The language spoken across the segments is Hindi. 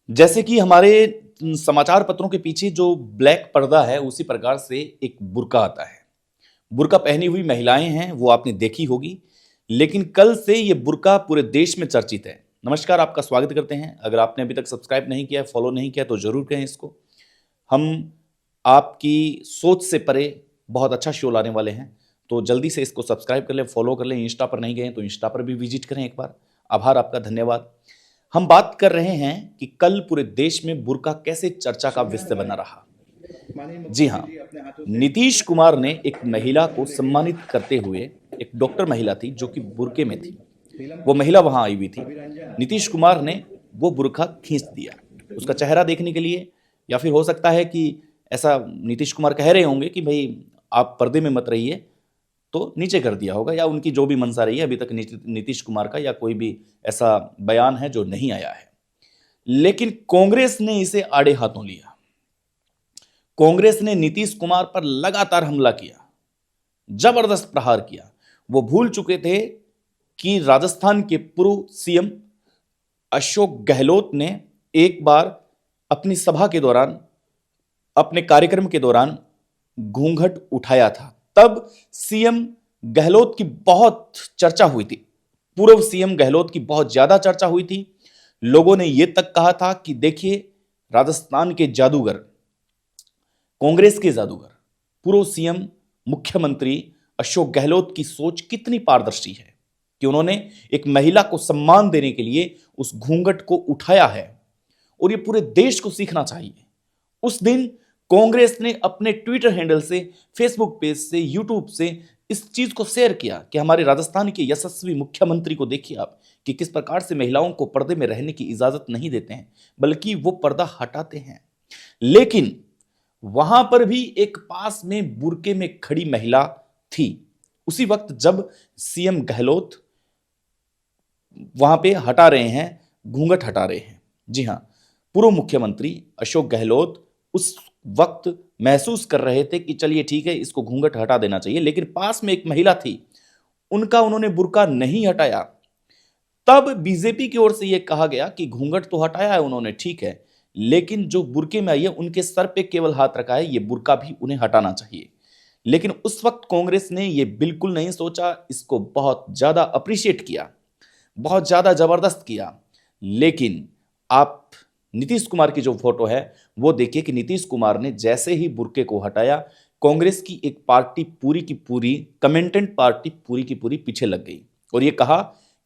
जैसे कि हमारे समाचार पत्रों के पीछे जो ब्लैक पर्दा है उसी प्रकार से एक बुर्का आता है। बुर्का पहनी हुई महिलाएं हैं वो आपने देखी होगी, लेकिन कल से ये बुर्का पूरे देश में चर्चित है। नमस्कार, आपका स्वागत करते हैं। अगर आपने अभी तक सब्सक्राइब नहीं किया, फॉलो नहीं किया तो जरूर करें इसको। हम आपकी सोच से परे बहुत अच्छा शो लाने वाले हैं, तो जल्दी से इसको सब्सक्राइब कर लें, फॉलो कर लें। इंस्टा पर नहीं गए तो इंस्टा पर भी विजिट करें एक बार। आभार आपका, धन्यवाद। हम बात कर रहे हैं कि कल पूरे देश में बुर्का कैसे चर्चा का विषय बना रहा। जी हाँ, नीतीश कुमार ने एक महिला को सम्मानित करते हुए, एक डॉक्टर महिला थी जो कि बुर्के में थी, वो महिला वहां आई हुई थी। नीतीश कुमार ने वो बुर्का खींच दिया उसका चेहरा देखने के लिए, या फिर हो सकता है कि ऐसा नीतीश कुमार कह रहे होंगे कि भाई आप पर्दे में मत रहिए, तो नीचे कर दिया होगा, या उनकी जो भी मंशा रही है। अभी तक नीतीश कुमार का या कोई भी ऐसा बयान है जो नहीं आया है, लेकिन कांग्रेस ने इसे आड़े हाथों लिया। कांग्रेस ने नीतीश कुमार पर लगातार हमला किया, जबरदस्त प्रहार किया। वो भूल चुके थे कि राजस्थान के पूर्व सीएम अशोक गहलोत ने एक बार अपनी सभा के दौरान, अपने कार्यक्रम के दौरान घूंघट उठाया था। तब सीएम गहलोत की बहुत चर्चा हुई थी, पूर्व सीएम गहलोत की बहुत ज्यादा चर्चा हुई थी। लोगों ने यह तक कहा था कि देखिए, राजस्थान के जादूगर, कांग्रेस के जादूगर, पूर्व सीएम मुख्यमंत्री अशोक गहलोत की सोच कितनी पारदर्शी है कि उन्होंने एक महिला को सम्मान देने के लिए उस घूंघट को उठाया है, और यह पूरे देश को सीखना चाहिए। उस दिन कांग्रेस ने अपने ट्विटर हैंडल से, फेसबुक पेज से, यूट्यूब से इस चीज को शेयर किया कि हमारे राजस्थान के यशस्वी मुख्यमंत्री को देखिए आप कि किस प्रकार से महिलाओं को पर्दे में रहने की इजाजत नहीं देते हैं, बल्कि वो पर्दा हटाते हैं। लेकिन वहां पर भी एक पास में बुर्के में खड़ी महिला थी। उसी वक्त जब सीएम गहलोत वहां पे हटा रहे हैं, घूंघट हटा रहे हैं, जी हां, पूर्व मुख्यमंत्री अशोक गहलोत उस वक्त महसूस कर रहे थे कि चलिए ठीक है, इसको घूंघट हटा देना चाहिए, लेकिन पास में एक महिला थी, उनका उन्होंने बुर्का नहीं हटाया। तब बीजेपी की ओर से यह कहा गया कि घूंघट तो हटाया है उन्होंने, ठीक है, लेकिन जो बुर्के में आई है उनके सर पे केवल हाथ रखा है, यह बुर्का भी उन्हें हटाना चाहिए। लेकिन उस वक्त कांग्रेस ने यह बिल्कुल नहीं सोचा, इसको बहुत ज्यादा अप्रिशिएट किया, बहुत ज्यादा जबरदस्त किया। लेकिन आप नीतीश कुमार की जो फोटो है वो देखिए कि नीतीश कुमार ने जैसे ही बुर्के को हटाया, कांग्रेस की एक पार्टी पूरी की पूरी, कमेंटेंट पार्टी पूरी की पूरी पीछे लग गई और ये कहा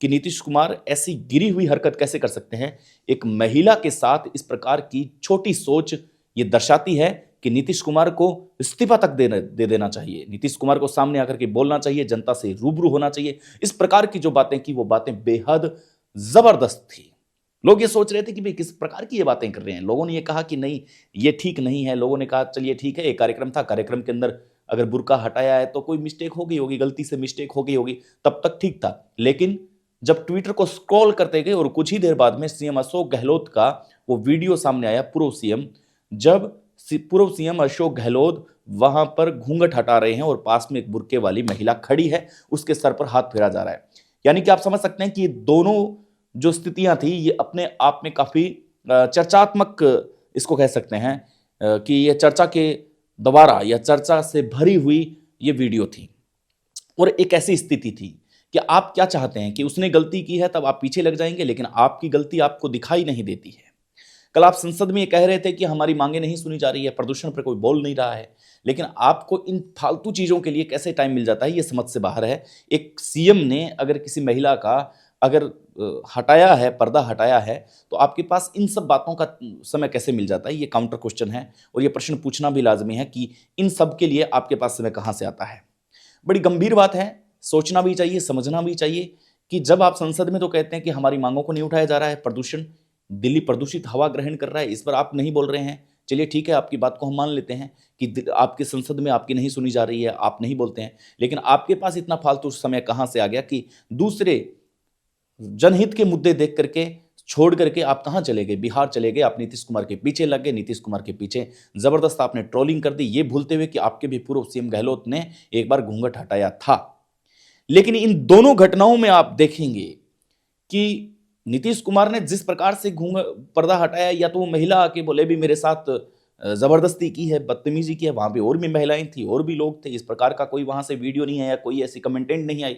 कि नीतीश कुमार ऐसी गिरी हुई हरकत कैसे कर सकते हैं। एक महिला के साथ इस प्रकार की छोटी सोच ये दर्शाती है कि नीतीश कुमार को इस्तीफा तक दे देना चाहिए। नीतीश कुमार को सामने आकर के बोलना चाहिए, जनता से रूबरू होना चाहिए। इस प्रकार की जो बातें की वो बातें बेहद जबरदस्त थी। लोग ये सोच रहे थे कि भाई किस प्रकार की ये बातें कर रहे हैं। लोगों ने ये कहा कि नहीं, ये ठीक नहीं है। लोगों ने कहा चलिए ठीक है, एक कार्यक्रम था, कार्यक्रम के अंदर अगर बुर्का हटाया है तो कोई मिस्टेक हो गई होगी, गलती से मिस्टेक हो गई होगी, तब तक ठीक था। लेकिन जब ट्विटर को स्क्रॉल करते गए और कुछ ही देर बाद में सीएम अशोक गहलोत का वो वीडियो सामने आया, पूर्व सीएम, जब पूर्व सीएम अशोक गहलोत वहां पर घूंघट हटा रहे हैं और पास में एक बुर्के वाली महिला खड़ी है, उसके सर पर हाथ फेरा जा रहा है। यानी कि आप समझ सकते हैं कि ये दोनों जो स्थितियां थी ये अपने आप में काफी चर्चात्मक, इसको कह सकते हैं कि ये चर्चा के दोबारा या चर्चा से भरी हुई ये वीडियो थी। और एक ऐसी स्थिति थी कि आप क्या चाहते हैं कि उसने गलती की है तब आप पीछे लग जाएंगे, लेकिन आपकी गलती आपको दिखाई नहीं देती है। कल आप संसद में ये कह रहे थे कि हमारी मांगे नहीं सुनी जा रही है, प्रदूषण पर कोई बोल नहीं रहा है, लेकिन आपको इन फालतू चीजों के लिए कैसे टाइम मिल जाता है, ये समझ से बाहर है। एक सीएम ने अगर किसी महिला का अगर हटाया है, पर्दा हटाया है, तो आपके पास इन सब बातों का समय कैसे मिल जाता है, ये काउंटर क्वेश्चन है। और ये प्रश्न पूछना भी लाजमी है कि इन सब के लिए आपके पास समय कहां से आता है। बड़ी गंभीर बात है, सोचना भी चाहिए, समझना भी चाहिए कि जब आप संसद में तो कहते हैं कि हमारी मांगों को नहीं उठाया जा रहा है, प्रदूषण, दिल्ली प्रदूषित हवा ग्रहण कर रहा है, इस पर आप नहीं बोल रहे हैं, चलिए ठीक है, आपकी बात को हम मान लेते हैं कि आपके संसद में आपकी नहीं सुनी जा रही है, आप नहीं बोलते हैं, लेकिन आपके पास इतना फालतू समय कहां से आ गया कि दूसरे जनहित के मुद्दे देख करके छोड़ करके आप कहां चले गए, बिहार चले गए, आप नीतीश कुमार के पीछे लग गए, नीतीश कुमार के पीछे जबरदस्त आपने ट्रोलिंग कर दी, ये भूलते हुए कि आपके भी पूर्व सीएम गहलोत ने एक बार घूंघट हटाया था। लेकिन इन दोनों घटनाओं में आप देखेंगे कि नीतीश कुमार ने जिस प्रकार से पर्दा हटाया, या तो वो महिला आके बोले भी मेरे साथ जबरदस्ती की है, बदतमीजी की है, वहां पे और भी महिलाएं थी और भी लोग थे, इस प्रकार का कोई वहां से वीडियो नहीं आया, कोई ऐसी कमेंटेंट नहीं आई,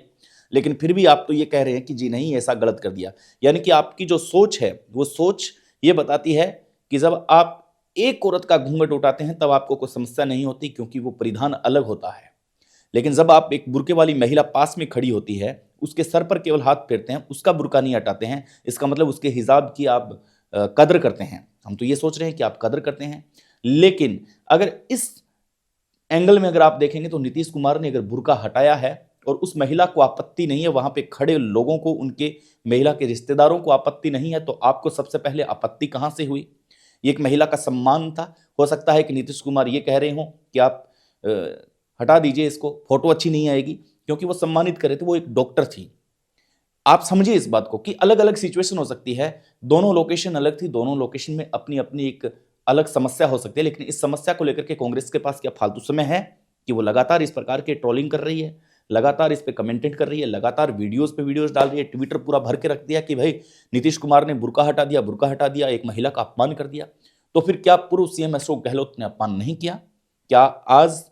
लेकिन फिर भी आप तो ये कह रहे हैं कि जी नहीं ऐसा गलत कर दिया। यानी कि आपकी जो सोच है वो सोच ये बताती है कि जब आप एक औरत का घूंघट उठाते हैं तब आपको कोई समस्या नहीं होती, क्योंकि वो परिधान अलग होता है। लेकिन जब आप एक बुर्के वाली महिला पास में खड़ी होती है, उसके सर पर केवल हाथ फेरते हैं, उसका बुर्का नहीं हटाते हैं, इसका मतलब उसके हिजाब की आप कदर करते हैं। हम तो ये सोच रहे हैं कि आप कदर करते हैं, लेकिन अगर इस एंगल में अगर आप देखेंगे तो नीतीश कुमार ने अगर बुर्का हटाया है और उस महिला को आपत्ति नहीं है, वहां पे खड़े लोगों को, उनके महिला के रिश्तेदारों को आपत्ति नहीं है, तो आपको सबसे पहले आपत्ति कहां से हुई? ये एक महिला का सम्मान था। हो सकता है कि नीतीश कुमार ये कह रहे हो कि आप हटा दीजिए इसको, फोटो अच्छी नहीं आएगी, क्योंकि वो सम्मानित करे थे, वो एक डॉक्टर थी। आप समझिए इस बात को कि अलग अलग सिचुएशन हो सकती है, दोनों लोकेशन अलग थी, दोनों लोकेशन में अपनी अपनी एक अलग समस्या हो सकती है, लेकिन इस समस्या को लेकर के कांग्रेस के पास क्या फालतू समय है कि वो लगातार इस प्रकार के ट्रोलिंग कर रही है, लगातार इस पे कमेंटेट कर रही है, लगातार वीडियोस पे वीडियोस डाल रही है, ट्विटर पूरा भर के रख दिया कि भाई नीतीश कुमार ने बुर्का हटा दिया, बुर्का हटा दिया, एक महिला का अपमान कर दिया। तो फिर क्या पूर्व सीएम अशोक गहलोत ने अपमान नहीं किया? क्या आज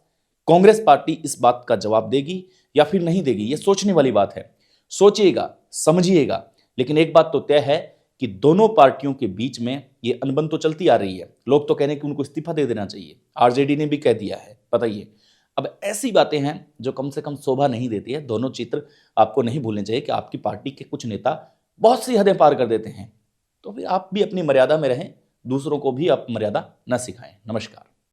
कांग्रेस पार्टी इस बात का जवाब देगी या फिर नहीं देगी? ये सोचने वाली बात है। सोचिएगा, समझिएगा, लेकिन एक बात तो तय है कि दोनों पार्टियों के बीच में ये अनबन तो चलती आ रही है। लोग तो कह रहे हैं कि उनको इस्तीफा दे देना चाहिए, आरजेडी ने भी कह दिया है, बताइए। अब ऐसी बातें हैं जो कम से कम शोभा नहीं देती है। दोनों चित्र आपको नहीं भूलने चाहिए कि आपकी पार्टी के कुछ नेता बहुत सी हदें पार कर देते हैं, तो फिर आप भी अपनी मर्यादा में रहें, दूसरों को भी आप मर्यादा न सिखाएं। नमस्कार।